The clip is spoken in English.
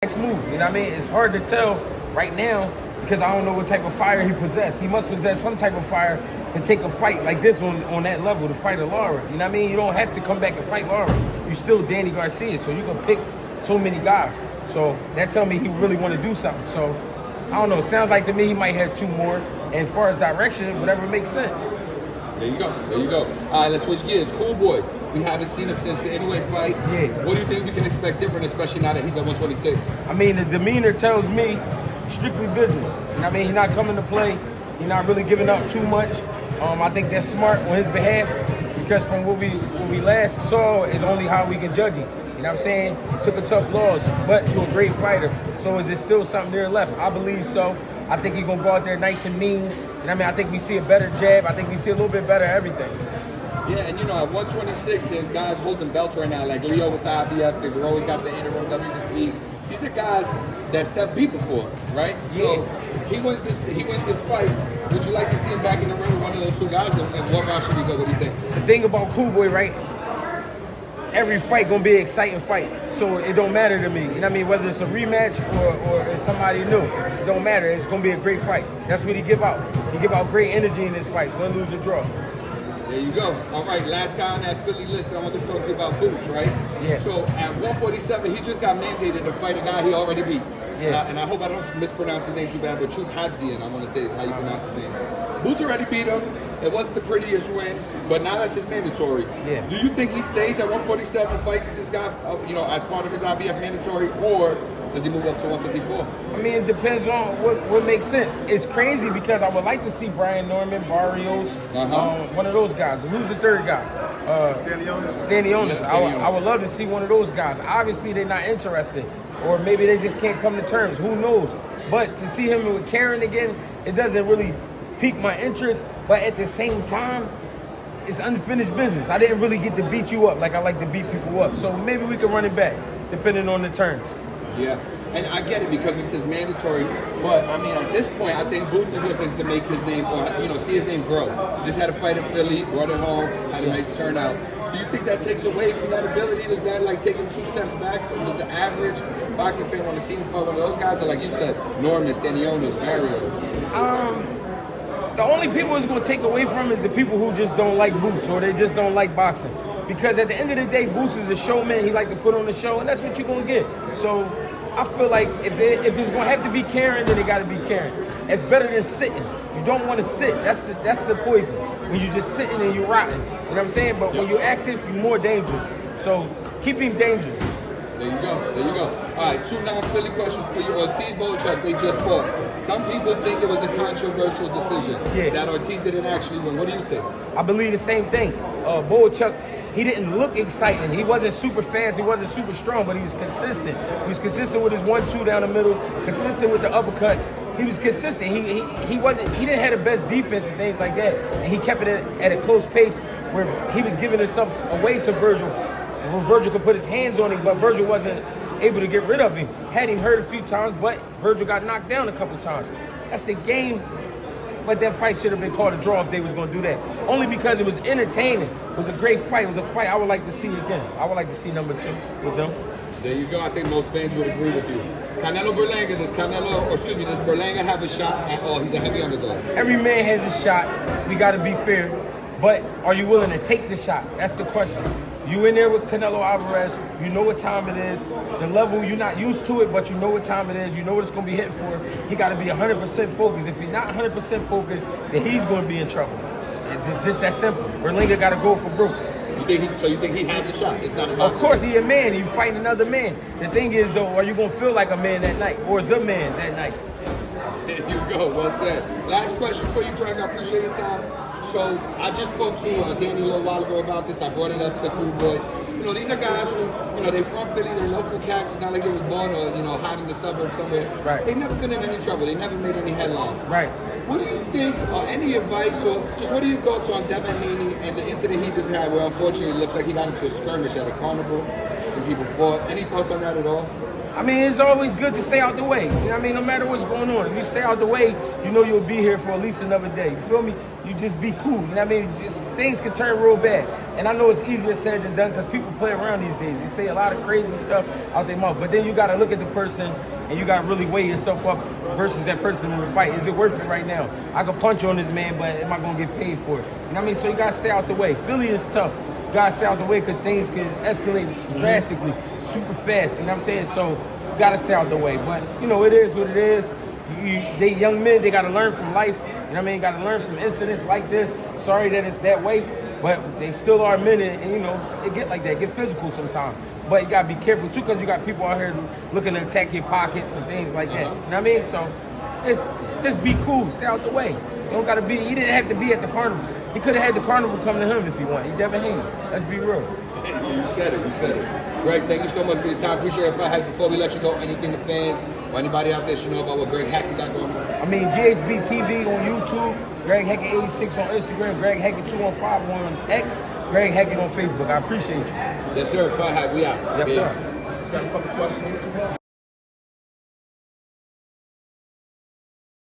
next move. You know what I mean? It's hard to tell right now because I don't know what type of fire he possesses. He must possess some type of fire to take a fight like this on that level, to fight a Lara. You know what I mean? You don't have to come back and fight Lara. You still Danny Garcia, so you can pick so many guys. So that tell me he really want to do something. So I don't know. It sounds like to me he might have 2 more. And as far as direction, whatever makes sense. There you go. There you go. All right, let's switch gears. Coolboy. We haven't seen him since the anyway fight. Yeah. What do you think we can expect different, especially now that he's at 126? I mean, the demeanor tells me strictly business. You know what I mean? He's not coming to play. He's not really giving up too much. I think that's smart on his behalf because from what we last saw is only how we can judge him. You know what I'm saying? He took a tough loss, but to a great fighter. So is there still something there left? I believe so. I think he's going to go out there nice and mean. And I mean, I think we see a better jab. I think we see a little bit better everything. Yeah, and you know, at 126, there's guys holding belts right now, like Leo with the IBF, Figueroa's got the interim WBC. These are guys that Steph beat before, right? Yeah. So he wins this fight. Would you like to see him back in the ring with one of those 2 guys, and what route should he go? What do you think? The thing about Coolboy, right? Every fight gonna be an exciting fight, so it don't matter to me. You know what I mean? Whether it's a rematch or it's somebody new, it don't matter. It's gonna be a great fight. That's what he give out. He give out great energy in his fights. Win, lose, or draw. There you go. All right, last guy on that Philly list, I want to talk to you about Boots, right? Yeah. So at 147, he just got mandated to fight a guy he already beat. Yeah. And I hope I don't mispronounce his name too bad, but Chukhadzian, I want to say is how you pronounce his name. Boots already beat him. It wasn't the prettiest win, but now that's his mandatory. Yeah. Do you think he stays at 147, fights this guy, as part of his IBF mandatory, or does he move up to 154? I mean, it depends on what makes sense. It's crazy because I would like to see Brian Norman, Barrios, one of those guys. Who's the third guy? Stanionis. I would love to see one of those guys. Obviously, they're not interested, or maybe they just can't come to terms. Who knows? But to see him with Karen again, it doesn't really pique my interest. But at the same time, it's unfinished business. I didn't really get to beat you up like I like to beat people up. So maybe we can run it back, depending on the terms. Yeah, and I get it because it's his mandatory. But I mean, at this point, I think Boots is looking to make his name, or see his name grow. Just had a fight in Philly, brought it home, had a nice turnout. Do you think that takes away from that ability? Does that like take him 2 steps back? Does the average boxing fan want to see him fight one of those guys, or like you said, Norman, Stanionis, Barrios? The only people it's going to take away from is the people who just don't like Boots or they just don't like boxing. Because at the end of the day, Boots is a showman. He like to put on the show, and that's what you're going to get. So I feel like if it's going to have to be Karen, then it got to be Karen. It's better than sitting. You don't want to sit. That's the poison. When you're just sitting and you're rotting. You know what I'm saying? But when you're active, you're more dangerous. So keep him dangerous. There you go. There you go. All right, 2 non-Philly questions for you. Ortiz, Bochuk, they just fought. Some people think it was a controversial decision. Yeah. That Ortiz didn't actually win. What do you think? I believe the same thing. Bochuk, he didn't look exciting. He wasn't super fast. He wasn't super strong, but he was consistent. He was consistent with his 1-2 down the middle, consistent with the uppercuts. He was consistent. He didn't have the best defense and things like that. And he kept it at a close pace where he was giving himself away to Virgil. Where Virgil could put his hands on him, but Virgil wasn't able to get rid of him. Had him hurt a few times, but Virgil got knocked down a couple times. That's the game. But that fight should have been called a draw if they was going to do that. Only because it was entertaining. It was a great fight. It was a fight I would like to see again. I would like to see number 2 with them. There you go. I think most fans would agree with you. Canelo Berlanga, does Berlanga have a shot at all? He's a heavy underdog. Every man has a shot. We got to be fair. But are you willing to take the shot? That's the question. You in there with Canelo Alvarez, you know what time it is. The level, you're not used to it, but you know what time it is. You know what it's going to be hitting for. He got to be 100% focused. If he's not 100% focused, then he's going to be in trouble. It's just that simple. Berlanga got to go for broke. You think he has a shot? It's not a Of course, he a man. You fighting another man. The thing is, though, are you going to feel like a man that night or the man that night? There you go. Well said. Last question for you, Greg. I appreciate your time. So I just spoke to Danny a little while ago about this. I brought it up to Coolboy. These are guys who, they're from Philly, they're local cats. It's not like they were born or, hiding in the suburbs somewhere. Right. They've never been in any trouble. They never made any headlines. Right. What do you think, or any advice, or just what are your thoughts on Devin Haney and the incident he just had where unfortunately it looks like he got into a skirmish at a carnival? Some people fought. Any thoughts on that at all? I mean, it's always good to stay out the way. You know what I mean? No matter what's going on. If you stay out the way, you know you'll be here for at least another day. You feel me? You just be cool. You know what I mean? Just things can turn real bad. And I know it's easier said than done because people play around these days. They say a lot of crazy stuff out their mouth. But then you got to look at the person and you got to really weigh yourself up versus that person in the fight. Is it worth it right now? I could punch on this man, but am I going to get paid for it? You know what I mean? So you got to stay out the way. Philly is tough. You got to stay out the way because things can escalate drastically, super fast. You know what I'm saying? So you got to stay out the way. But, you know, it is what it is. They young men, they got to learn from life. You know what I mean? Got to learn from incidents like this. Sorry that it's that way, but they still are men, and you know, it get like that, it get physical sometimes. But you got to be careful, too, because you got people out here looking to attack your pockets and things like that. You know what I mean? So just be cool. Stay out the way. You don't got to be, he didn't have to be at the carnival. He could have had the carnival come to him if he wanted. He Devin Haney. Let's be real. You said it. You said it. Greg, thank you so much for your time. Appreciate it. If I had before we let you go, anything to fans or anybody out there should know about what Greg Hackett got going on? I mean, GHB TV on YouTube, Greg Hackett 86 on Instagram, Greg Hackett 215 on X, Greg Hackett on Facebook. I appreciate you. Yes, sir. Fahad, we out. Yes, sir. Got a couple questions.